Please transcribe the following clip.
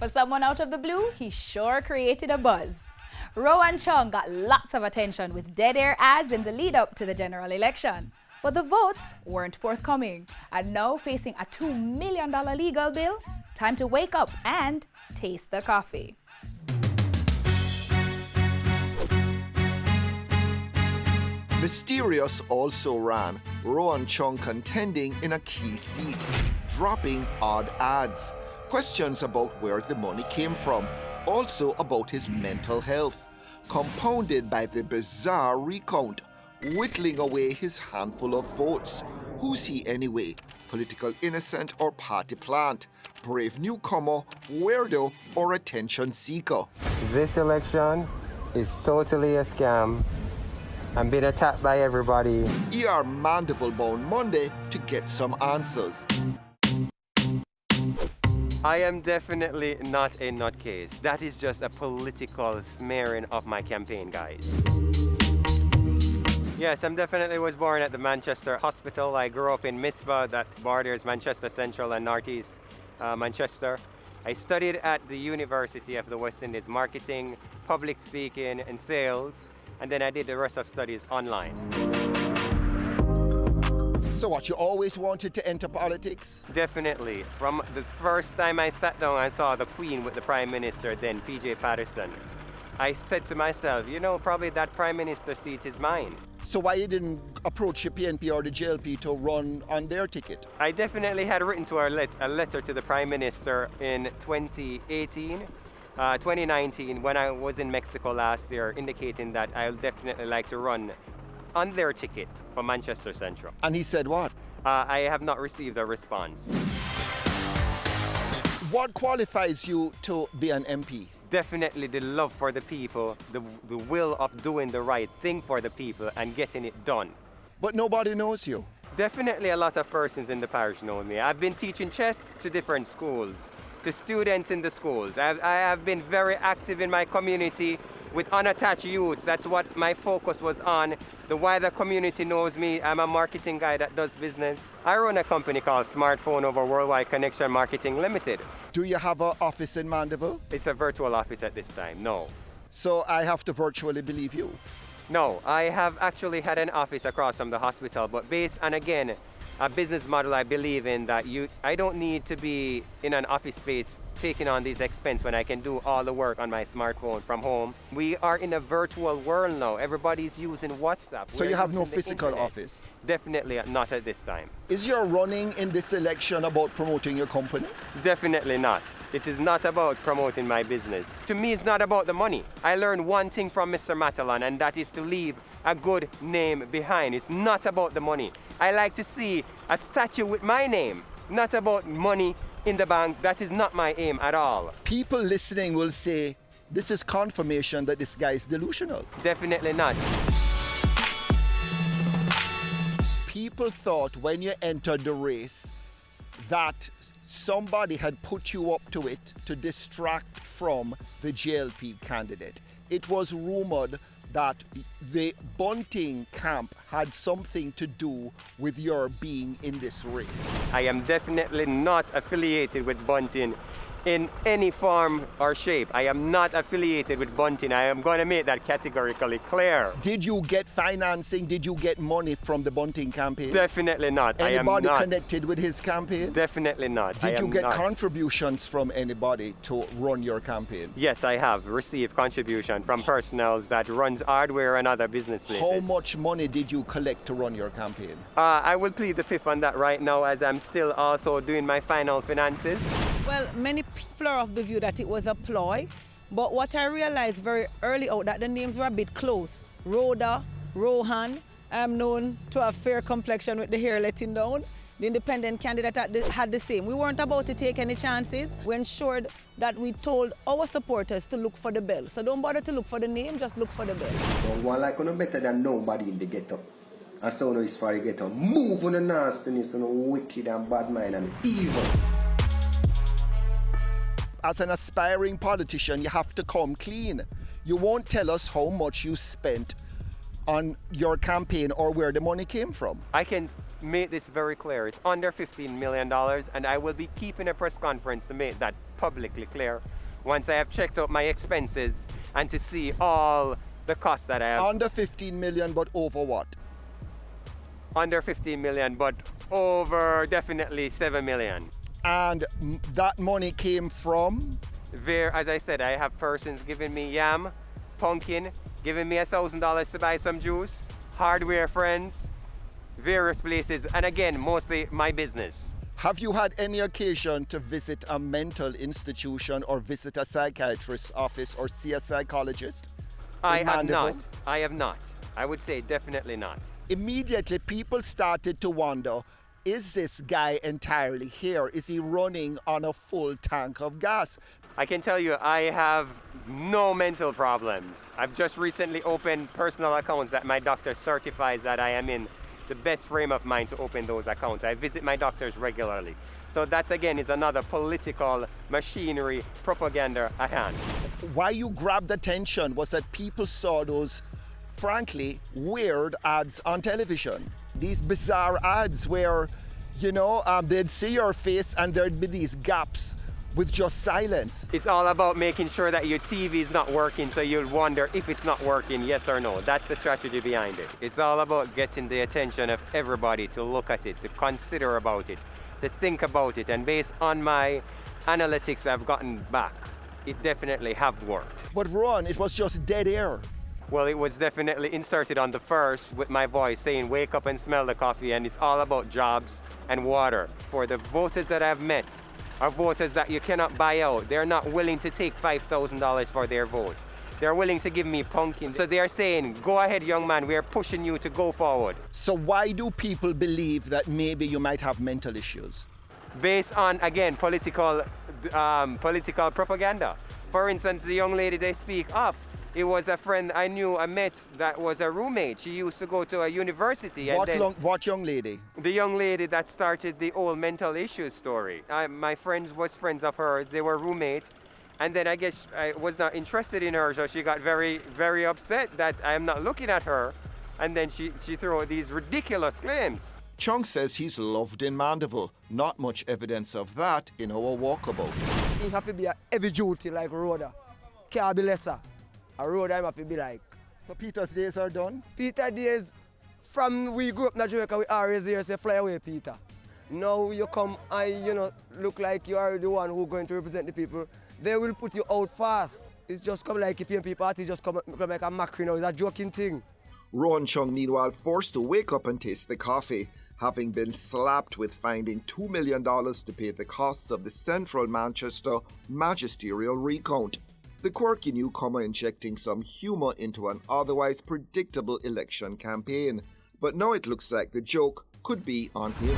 For someone out of the blue, he sure created a buzz. Rohan Chung got lots of attention with dead air ads in the lead up to the general election. But the votes weren't forthcoming, and now facing a $2 million legal bill, time to wake up and taste the coffee. Mysterious also ran, Rohan Chung contending in a key seat, dropping odd ads, questions about where the money came from, also about his mental health, compounded by the bizarre recount, whittling away his handful of votes. Who's he anyway? Political innocent or party plant? Brave newcomer, weirdo, or attention seeker? This election is totally a scam. I'm being attacked by everybody. ER Mandible bound Monday to get some answers. I am definitely not a nutcase. That is just a political smearing of my campaign, guys. Yes, I definitely was born at the Manchester Hospital. I grew up in Misbah, that borders Manchester Central and Northeast Manchester. I studied at the University of the West Indies, marketing, public speaking, and sales. And then I did the rest of studies online. So what, you always wanted to enter politics? Definitely. From the first time I sat down and saw the Queen with the Prime Minister, then PJ Patterson, I said to myself, you know, probably that Prime Minister seat is mine. So why you didn't approach your PNP or the JLP to run on their ticket? I definitely had written to a letter to the Prime Minister in 2019, when I was in Mexico last year, indicating that I would definitely like to run on their ticket for Manchester Central. And he said what? I have not received a response. What qualifies you to be an MP? Definitely the love for the people, the will of doing the right thing for the people and getting it done. But nobody knows you. Definitely a lot of persons in the parish know me. I've been teaching chess to different schools, to students in the schools. I have been very active in my community with unattached youths. That's what my focus was on. The wider community knows me. I'm a marketing guy that does business. I run a company called Smartphone Over Worldwide Connection Marketing Limited. Do you have an office in Mandeville? It's a virtual office at this time, no. So I have to virtually believe you? No, I have actually had an office across from the hospital, but based on, again, a business model I believe in, that I don't need to be in an office space taking on these expenses when I can do all the work on my smartphone from home. We are in a virtual world now. Everybody's using WhatsApp. So you have no physical office? Definitely not at this time. Is your running in this election about promoting your company? Definitely not. It is not about promoting my business. To me, it's not about the money. I learned one thing from Mr. Matalan, and that is to leave a good name behind. It's not about the money. I like to see a statue with my name, not about money in the bank. That is not my aim at all. People listening will say, this is confirmation that this guy is delusional. Definitely not. People thought when you entered the race that somebody had put you up to it to distract from the JLP candidate. It was rumored that the Bunting camp had something to do with your being in this race. I am definitely not affiliated with Bunting in any form or shape. I am not affiliated with Bunting. I am going to make that categorically clear. Did you get financing? Did you get money from the Bunting campaign? Definitely not. Anybody I am not connected with his campaign? Definitely not. Did you get contributions from anybody to run your campaign? Yes, I have received contribution from personnel that runs hardware and other business places. How much money did you collect to run your campaign? I will plead the fifth on that right now, as I'm still also doing my final finances. Well, many people are of the view that it was a ploy, but what I realized very early out that the names were a bit close. Rhoda, Rohan, I'm known to have fair complexion with the hair letting down. The independent candidate had the same. We weren't about to take any chances. We ensured that we told our supporters to look for the bell. So don't bother to look for the name, just look for the bell. One like no better than nobody in the ghetto. And so is for the ghetto. Move on the nastiness and the wicked and bad mind and evil. As an aspiring politician, you have to come clean. You won't tell us how much you spent on your campaign or where the money came from. I can make this very clear. It's under $15 million, and I will be keeping a press conference to make that publicly clear once I have checked out my expenses and to see all the costs that I have. Under 15 million, but over what? Under 15 million, but over definitely 7 million. And that money came from? There, as I said, I have persons giving me yam, pumpkin, giving me $1,000 to buy some juice, hardware friends, various places, and again, mostly my business. Have you had any occasion to visit a mental institution or visit a psychiatrist's office or see a psychologist? I in have Mandeville? not. I have not. I would say definitely not. Immediately, people started to wonder, is this guy entirely here? Is he running on a full tank of gas? I can tell you, I have no mental problems. I've just recently opened personal accounts that my doctor certifies that I am in the best frame of mind to open those accounts. I visit my doctors regularly. So that's again is another political machinery propaganda at hand. Why you grabbed attention was that people saw those, frankly, weird ads on television. These bizarre ads where, they'd see your face and there'd be these gaps with just silence. It's all about making sure that your TV is not working, so you'll wonder if it's not working, yes or no. That's the strategy behind it. It's all about getting the attention of everybody to look at it, to consider about it, to think about it, and based on my analytics I've gotten back, it definitely have worked. But Ron, it was just dead air. Well, it was definitely inserted on the first with my voice saying, wake up and smell the coffee, and it's all about jobs and water. For the voters that I've met, are voters that you cannot buy out. They're not willing to take $5,000 for their vote. They're willing to give me pumpkin. So they are saying, go ahead, young man, we are pushing you to go forward. So why do people believe that maybe you might have mental issues? Based on, again, political propaganda. For instance, the young lady they speak of, it was a friend I met that was a roommate. She used to go to a university. What young lady? The young lady that started the old mental issues story. My friend was friends of hers. They were roommates. And then I guess I was not interested in her, so she got very, very upset that I am not looking at her. And then she threw out these ridiculous claims. Chung says he's loved in Mandeville. Not much evidence of that in our walkabout. It have to be a heavy duty like Rhoda. Can't be lesser. A road I have to be like. So Peter's days are done? Peter days, from we grew up in Jamaica, we always hear say fly away Peter. Now you come and look like you are the one who's going to represent the people. They will put you out fast. It's just come like keeping people at it, just come like a mockery now. It's a joking thing. Rohan Chung, meanwhile, forced to wake up and taste the coffee, having been slapped with finding $2 million to pay the costs of the Central Manchester magisterial recount. The quirky newcomer injecting some humor into an otherwise predictable election campaign. But now it looks like the joke could be on him.